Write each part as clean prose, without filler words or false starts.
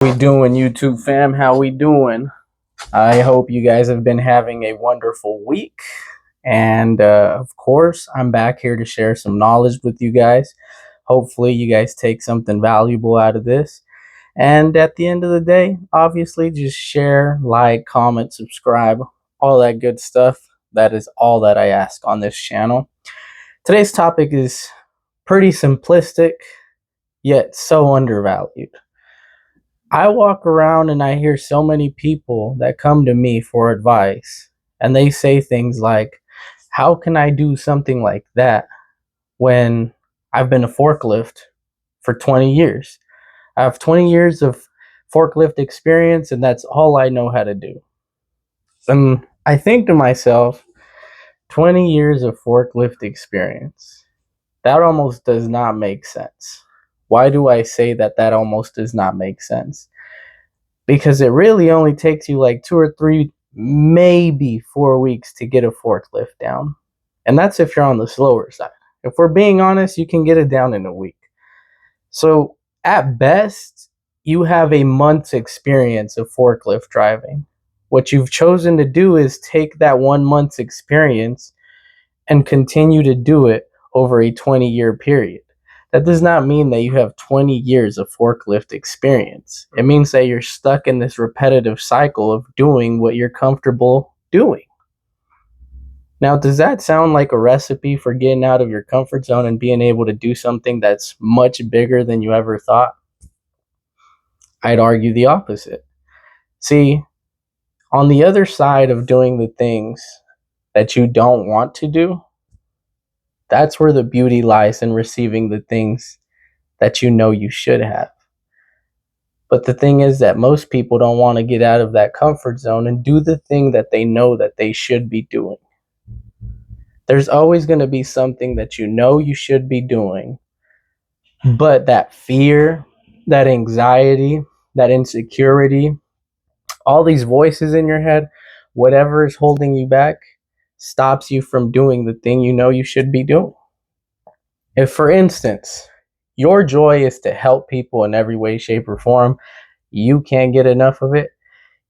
We doing, YouTube fam? How we doing? I hope you guys have been having a wonderful week. And of course, I'm back here to share some knowledge with you guys. Hopefully, you guys take something valuable out of this. And at the end of the day, obviously, just share, like, comment, subscribe, all that good stuff. That is all that I ask on this channel. Today's topic is pretty simplistic, yet so undervalued. I walk around and I hear so many people that come to me for advice, and they say things like, how can I do something like that when I've been a forklift for 20 years? I have 20 years of forklift experience, and that's all I know how to do. And I think to myself, 20 years of forklift experience, that almost does not make sense. Why do I say that almost does not make sense? Because it really only takes you like 2 or 3, maybe 4 weeks to get a forklift down. And that's if you're on the slower side. If we're being honest, you can get it down in a week. So at best, you have a month's experience of forklift driving. What you've chosen to do is take that 1 month's experience and continue to do it over a 20-year period. That does not mean that you have 20 years of forklift experience. It means that you're stuck in this repetitive cycle of doing what you're comfortable doing. Now, does that sound like a recipe for getting out of your comfort zone and being able to do something that's much bigger than you ever thought? I'd argue the opposite. See, on the other side of doing the things that you don't want to do, that's where the beauty lies in receiving the things that you know you should have. But the thing is that most people don't want to get out of that comfort zone and do the thing that they know that they should be doing. There's always going to be something that you know you should be doing, but that fear, that anxiety, that insecurity, all these voices in your head, whatever is holding you back, stops you from doing the thing you know you should be doing. If, for instance, your joy is to help people in every way, shape, or form, you can't get enough of it,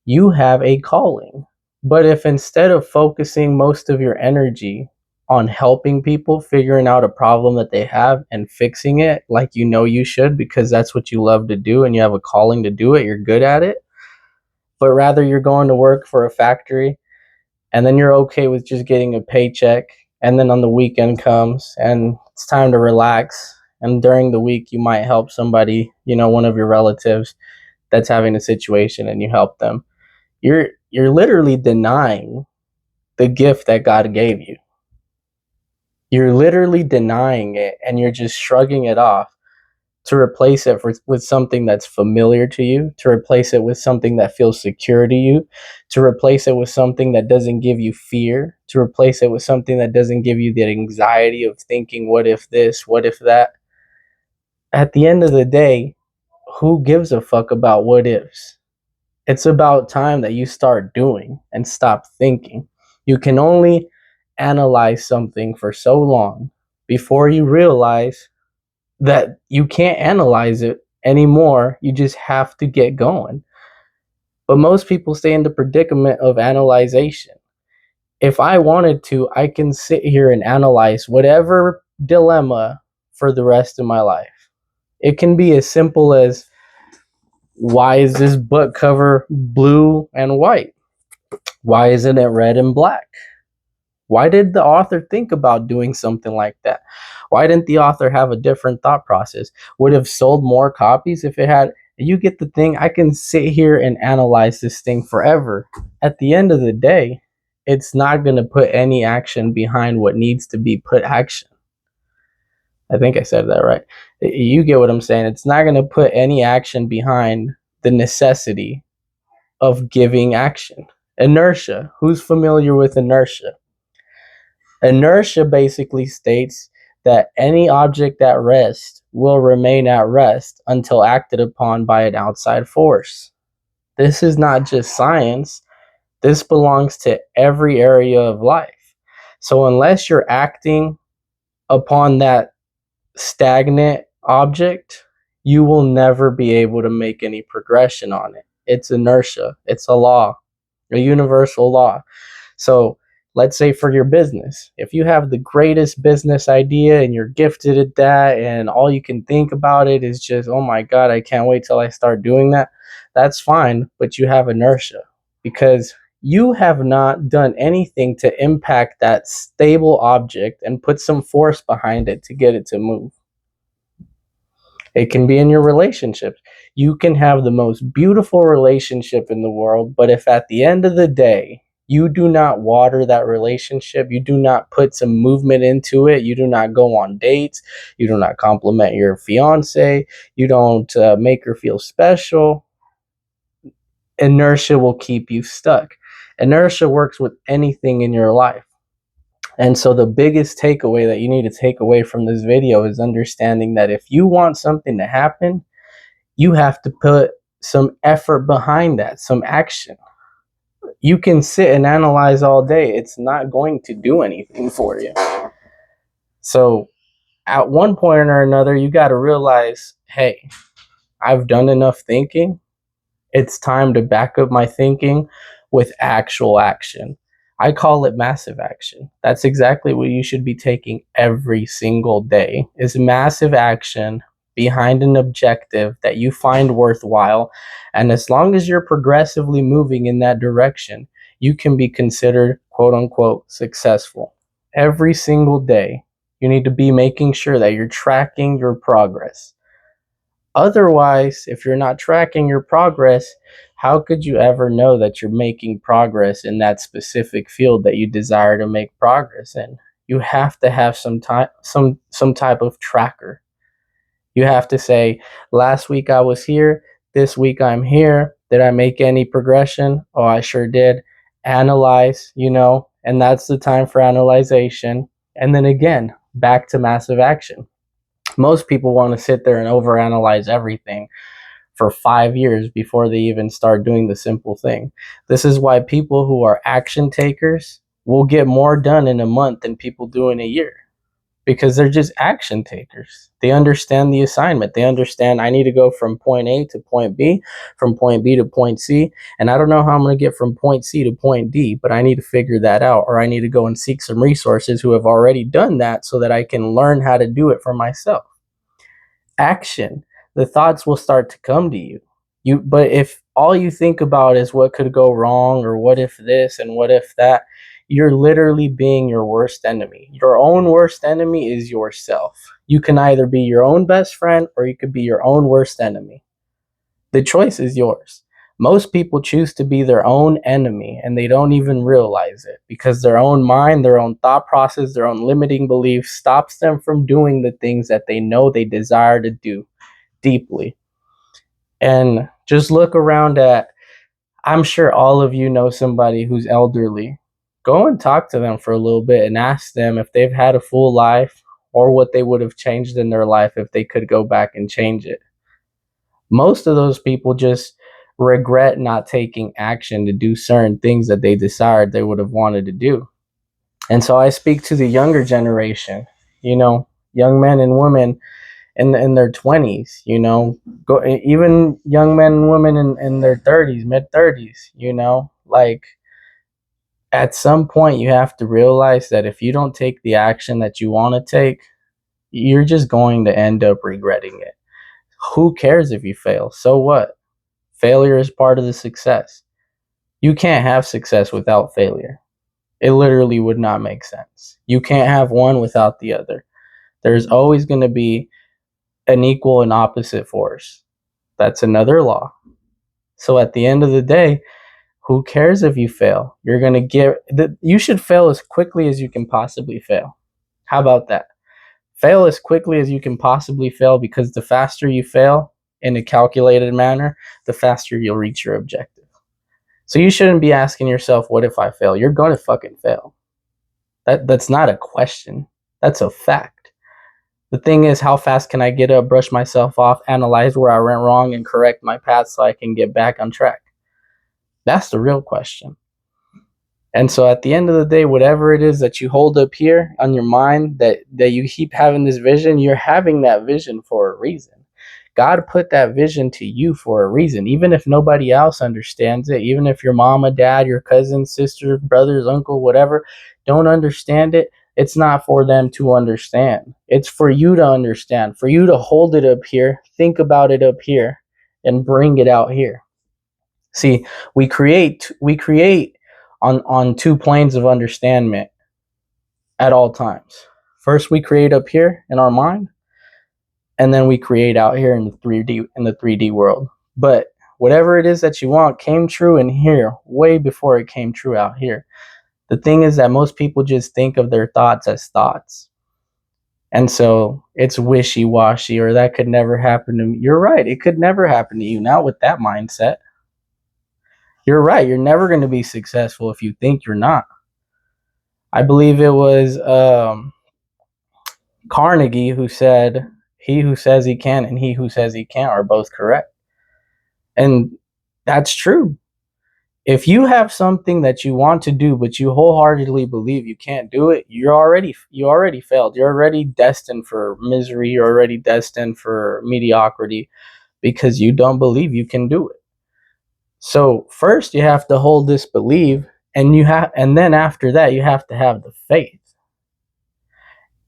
you have a calling. But if instead of focusing most of your energy on helping people, figuring out a problem that they have and fixing it like you know you should because that's what you love to do and you have a calling to do it, you're good at it, but rather you're going to work for a factory and then you're okay with just getting a paycheck, and then on the weekend comes and it's time to relax, and during the week you might help somebody, one of your relatives that's having a situation, and you help them. You're literally denying the gift that God gave you. You're literally denying it, and you're just shrugging it off to replace it with something that's familiar to you, to replace it with something that feels secure to you, to replace it with something that doesn't give you fear, to replace it with something that doesn't give you the anxiety of thinking, what if this, what if that? At the end of the day, who gives a fuck about what ifs? It's about time that you start doing and stop thinking. You can only analyze something for so long before you realize that you can't analyze it anymore. You just have to get going. But most people stay in the predicament of analyzation. If I wanted to, I can sit here and analyze whatever dilemma for the rest of my life. It can be as simple as, why is this book cover blue and white? Why isn't it red and black? Why did the author think about doing something like that? Why didn't the author have a different thought process? Would have sold more copies if it had. You get the thing. I can sit here and analyze this thing forever. At the end of the day, it's not going to put any action behind what needs to be put action. I think I said that right. You get what I'm saying. It's not going to put any action behind the necessity of giving action. Inertia. Who's familiar with inertia? Inertia basically states that any object at rest will remain at rest until acted upon by an outside force. This is not just science. This belongs to every area of life. So unless you're acting upon that stagnant object, you will never be able to make any progression on it. It's inertia. It's a law, a universal law. So let's say for your business, if you have the greatest business idea and you're gifted at that and all you can think about it is just, oh my God, I can't wait till I start doing that. That's fine, but you have inertia because you have not done anything to impact that stable object and put some force behind it to get it to move. It can be in your relationships. You can have the most beautiful relationship in the world, but if at the end of the day, you do not water that relationship, you do not put some movement into it, you do not go on dates, you do not compliment your fiance, you don't make her feel special, inertia will keep you stuck. Inertia works with anything in your life. And so the biggest takeaway that you need to take away from this video is understanding that if you want something to happen, you have to put some effort behind that, some action. You can sit and analyze all day. It's not going to do anything for you. So at one point or another, you got to realize, hey, I've done enough thinking. It's time to back up my thinking with actual action. I call it massive action. That's exactly what you should be taking every single day is massive action behind an objective that you find worthwhile. And as long as you're progressively moving in that direction, you can be considered quote unquote successful. Every single day, you need to be making sure that you're tracking your progress. Otherwise, if you're not tracking your progress, how could you ever know that you're making progress in that specific field that you desire to make progress in? You have to have some type of tracker. You have to say, last week I was here, this week I'm here. Did I make any progression? Oh, I sure did. Analyze, and that's the time for analyzation. And then again, back to massive action. Most people want to sit there and overanalyze everything for 5 years before they even start doing the simple thing. This is why people who are action takers will get more done in a month than people do in a year because they're just action takers. They understand the assignment. They understand I need to go from point A to point B, from point B to point C, and I don't know how I'm going to get from point C to point D, but I need to figure that out, or I need to go and seek some resources who have already done that so that I can learn how to do it for myself. Action. The thoughts will start to come to you. But if all you think about is what could go wrong or what if this and what if that, you're literally being your worst enemy. Your own worst enemy is yourself. You can either be your own best friend or you could be your own worst enemy. The choice is yours. Most people choose to be their own enemy and they don't even realize it because their own mind, their own thought process, their own limiting belief stops them from doing the things that they know they desire to do deeply. And just look around at, I'm sure all of you know somebody who's elderly. Go and talk to them for a little bit and ask them if they've had a full life or what they would have changed in their life if they could go back and change it. Most of those people just regret not taking action to do certain things that they desired they would have wanted to do. And so I speak to the younger generation, young men and women in their 20s, go even young men and women in their 30s, mid 30s, like at some point you have to realize that if you don't take the action that you want to take, you're just going to end up regretting it. Who cares if you fail? So what? Failure is part of the success. You can't have success without failure. It literally would not make sense. You can't have one without the other. There's always going to be an equal and opposite force. That's another law. So at the end of the day, who cares if you fail? You're going to you should fail as quickly as you can possibly fail. How about that? Fail as quickly as you can possibly fail, because the faster you fail in a calculated manner, the faster you'll reach your objective. So you shouldn't be asking yourself, what if I fail? You're going to fucking fail. That's not a question. That's a fact. The thing is, how fast can I get up, brush myself off, analyze where I went wrong, and correct my path so I can get back on track? That's the real question. And so at the end of the day, whatever it is that you hold up here on your mind, that you keep having this vision, you're having that vision for a reason. God put that vision to you for a reason, even if nobody else understands it, even if your mama, dad, your cousins, sisters, brothers, uncle, whatever, don't understand it. It's not for them to understand. It's for you to understand, for you to hold it up here, think about it up here, and bring it out here. See, we create on two planes of understanding at all times. First, we create up here in our mind, and then we create out here in the 3D world. But whatever it is that you want came true in here way before it came true out here. The thing is that most people just think of their thoughts as thoughts. And so it's wishy-washy, or that could never happen to me. You're right, it could never happen to you. Not with that mindset. You're right, you're never going to be successful if you think you're not. I believe it was Carnegie who said, he who says he can and he who says he can't are both correct. And that's true. If you have something that you want to do, but you wholeheartedly believe you can't do it, you already failed. You're already destined for misery. You're already destined for mediocrity because you don't believe you can do it. So first you have to hold this belief, and then after that you have to have the faith.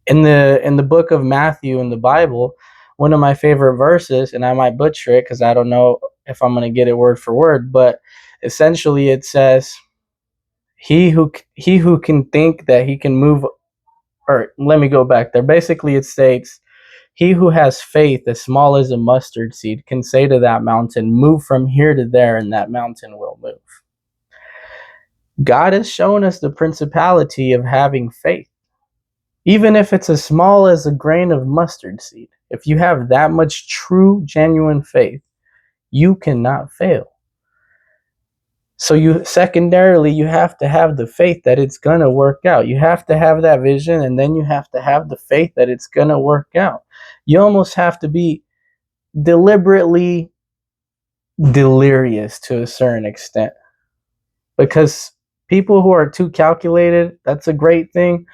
In the book of Matthew in the Bible, one of my favorite verses, and I might butcher it because I don't know if I'm going to get it word for word, but essentially it says, he who can think that he can move, or let me go back there. Basically it states, he who has faith as small as a mustard seed can say to that mountain, move from here to there, and that mountain will move. God has shown us the principality of having faith. Even if it's as small as a grain of mustard seed, if you have that much true, genuine faith, you cannot fail. So secondarily, you have to have the faith that it's going to work out. You have to have that vision, and then you have to have the faith that it's going to work out. You almost have to be deliberately delirious to a certain extent, because people who are too calculated, that's a great thing,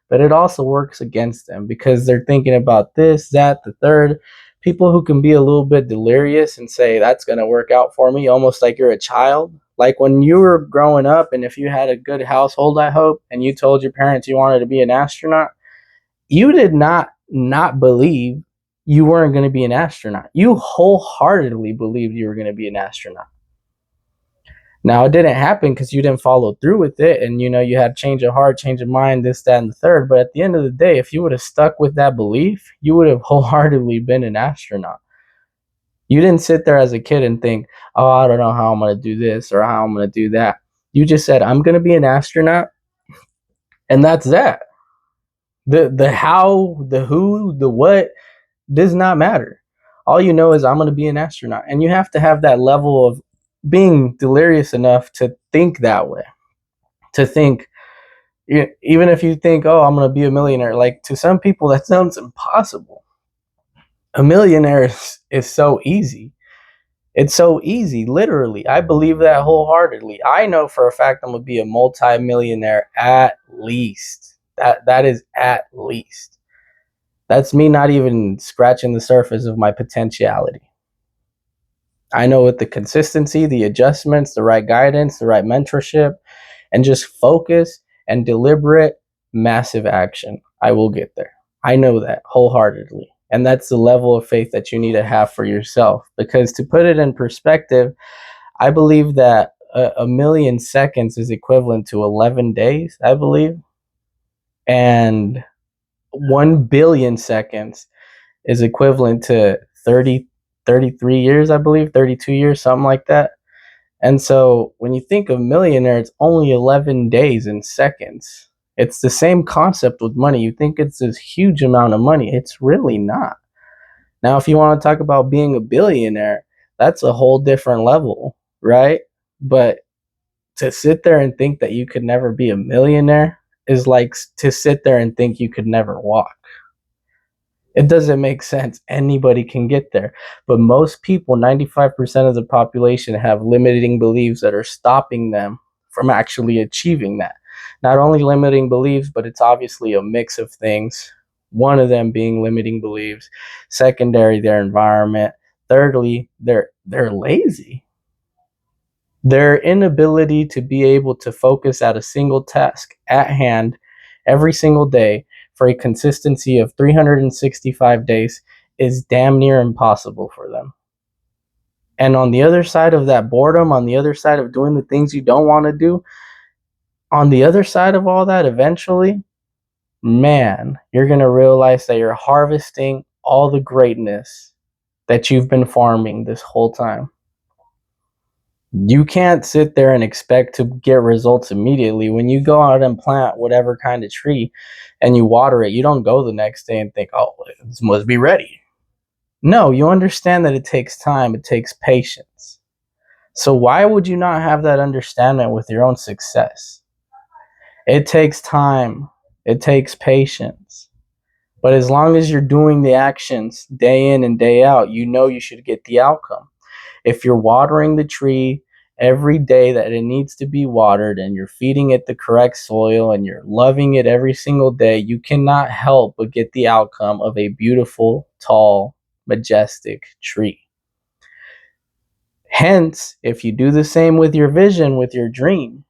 but it also works against them because they're thinking about this, that, the third. People who can be a little bit delirious and say, that's going to work out for me, almost like you're a child. Like when you were growing up, and if you had a good household, I hope, and you told your parents you wanted to be an astronaut, you did not believe you weren't going to be an astronaut. You wholeheartedly believed you were going to be an astronaut. Now, it didn't happen because you didn't follow through with it, and you had change of heart, change of mind, this, that, and the third. But at the end of the day, if you would have stuck with that belief, you would have wholeheartedly been an astronaut. You didn't sit there as a kid and think, oh, I don't know how I'm going to do this or how I'm going to do that. You just said, I'm going to be an astronaut, and that's that. The how, the who, the what does not matter. All you know is I'm going to be an astronaut, and you have to have that level of being delirious enough to think that way. To think, even if you think, oh, I'm going to be a millionaire, like to some people that sounds impossible. A millionaire is so easy. It's so easy, literally. I believe that wholeheartedly. I know for a fact I'm going to be a multi-millionaire at least. That is at least. That's me not even scratching the surface of my potentiality. I know with the consistency, the adjustments, the right guidance, the right mentorship, and just focus and deliberate, massive action, I will get there. I know that wholeheartedly. And that's the level of faith that you need to have for yourself. Because to put it in perspective, I believe that a million seconds is equivalent to 11 days, I believe. And 1 billion seconds is equivalent to 33 years, I believe, 32 years, something like that. And so when you think of millionaire, it's only 11 days and seconds. It's the same concept with money. You think it's this huge amount of money. It's really not. Now, if you want to talk about being a billionaire, that's a whole different level, right? But to sit there and think that you could never be a millionaire is like to sit there and think you could never walk. It doesn't make sense. Anybody can get there. But most people, 95% of the population, have limiting beliefs that are stopping them from actually achieving that. Not only limiting beliefs, but it's obviously a mix of things. One of them being limiting beliefs, secondary, their environment, thirdly, they're lazy. Their inability to be able to focus at a single task at hand every single day for a consistency of 365 days is damn near impossible for them. And on the other side of that boredom, on the other side of doing the things you don't want to do, on the other side of all that, eventually, man, you're going to realize that you're harvesting all the greatness that you've been farming this whole time. You can't sit there and expect to get results immediately. When you go out and plant whatever kind of tree and you water it, you don't go the next day and think, oh, this must be ready. No, you understand that it takes time, it takes patience. So why would you not have that understanding with your own success? It takes time, it takes patience. But as long as you're doing the actions day in and day out, you know you should get the outcome. If you're watering the tree every day that it needs to be watered and you're feeding it the correct soil and you're loving it every single day, you cannot help but get the outcome of a beautiful, tall, majestic tree. Hence, if you do the same with your vision, with your dream,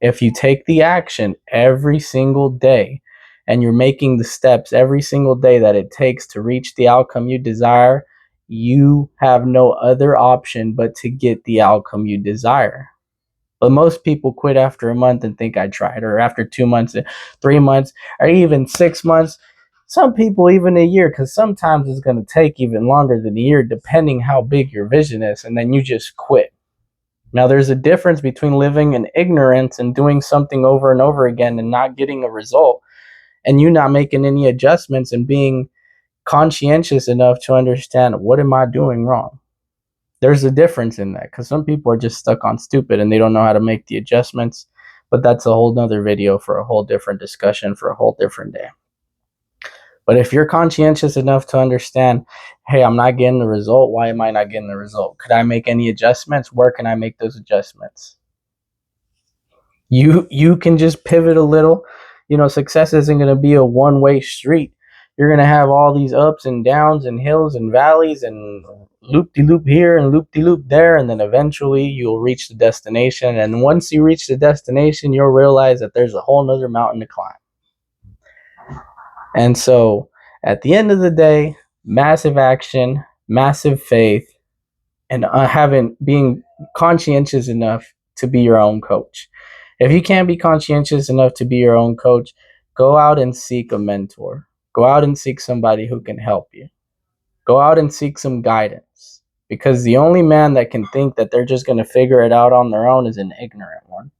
if you take the action every single day and you're making the steps every single day that it takes to reach the outcome you desire, you have no other option but to get the outcome you desire. But most people quit after a month and think I tried, or after 2 months, 3 months, or even 6 months. Some people even a year, because sometimes it's going to take even longer than a year, depending how big your vision is, and then you just quit. Now, there's a difference between living in ignorance and doing something over and over again and not getting a result, and you not making any adjustments and being conscientious enough to understand, what am I doing wrong? There's a difference in that, because some people are just stuck on stupid and they don't know how to make the adjustments. But that's a whole nother video for a whole different discussion for a whole different day. But if you're conscientious enough to understand, hey, I'm not getting the result. Why am I not getting the result? Could I make any adjustments? Where can I make those adjustments? You can just pivot a little. Success isn't going to be a one-way street. You're going to have all these ups and downs and hills and valleys and loop-de-loop here and loop-de-loop there, and then eventually you'll reach the destination. And once you reach the destination, you'll realize that there's a whole nother mountain to climb. And so at the end of the day, massive action, massive faith, and being conscientious enough to be your own coach. If you can't be conscientious enough to be your own coach, go out and seek a mentor. Go out and seek somebody who can help you. Go out and seek some guidance, because the only man that can think that they're just going to figure it out on their own is an ignorant one.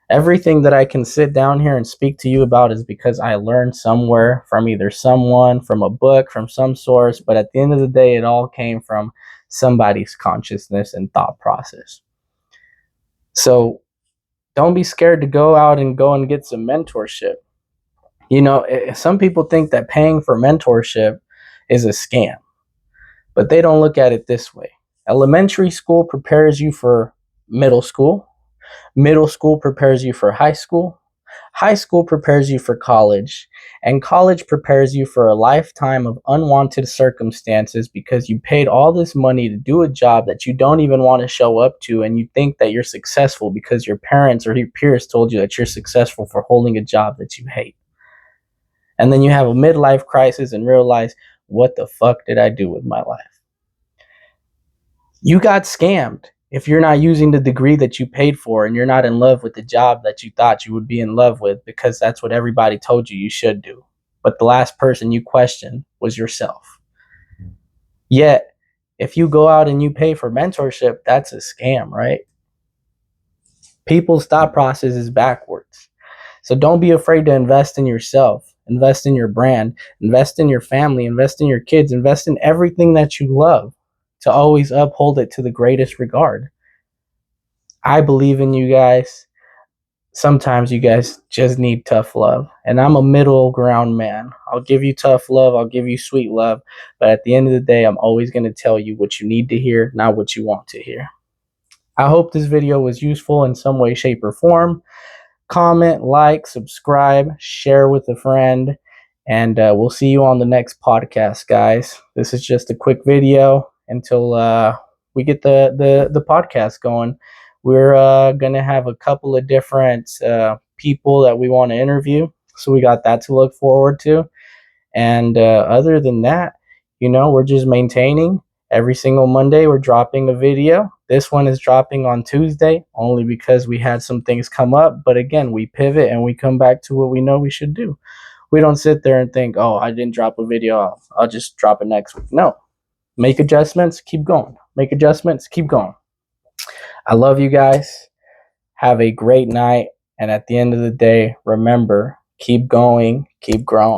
Everything that I can sit down here and speak to you about is because I learned somewhere from either someone, from a book, from some source, but at the end of the day, it all came from somebody's consciousness and thought process. So don't be scared to go out and get some mentorship. Some people think that paying for mentorship is a scam, but they don't look at it this way. Elementary school prepares you for middle school. Middle school prepares you for high school. High school prepares you for college. And college prepares you for a lifetime of unwanted circumstances, because you paid all this money to do a job that you don't even want to show up to, and you think that you're successful because your parents or your peers told you that you're successful for holding a job that you hate. And then you have a midlife crisis and realize, what the fuck did I do with my life? You got scammed if you're not using the degree that you paid for, and you're not in love with the job that you thought you would be in love with, because that's what everybody told you should do. But the last person you questioned was yourself. Yet, if you go out and you pay for mentorship, that's a scam, right? People's thought process is backwards. So don't be afraid to invest in yourself, invest in your brand, invest in your family, invest in your kids, invest in everything that you love, to always uphold it to the greatest regard. I believe in you guys. Sometimes you guys just need tough love. And I'm a middle ground man. I'll give you tough love. I'll give you sweet love. But at the end of the day, I'm always going to tell you what you need to hear, not what you want to hear. I hope this video was useful in some way, shape, or form. Comment, like, subscribe, share with a friend. And we'll see you on the next podcast, guys. This is just a quick video. until we get the podcast going. We're gonna have a couple of different people that we want to interview, so we got that to look forward to. And other than that, we're just maintaining. Every single Monday, we're dropping a video. This one is dropping on Tuesday only because we had some things come up. But again, we pivot and we come back to what we know we should do. We don't sit there and think, oh, I didn't drop a video. I'll just drop it next week. No, make adjustments, keep going. Make adjustments, keep going. I love you guys. Have a great night. And at the end of the day, remember, keep going, keep growing.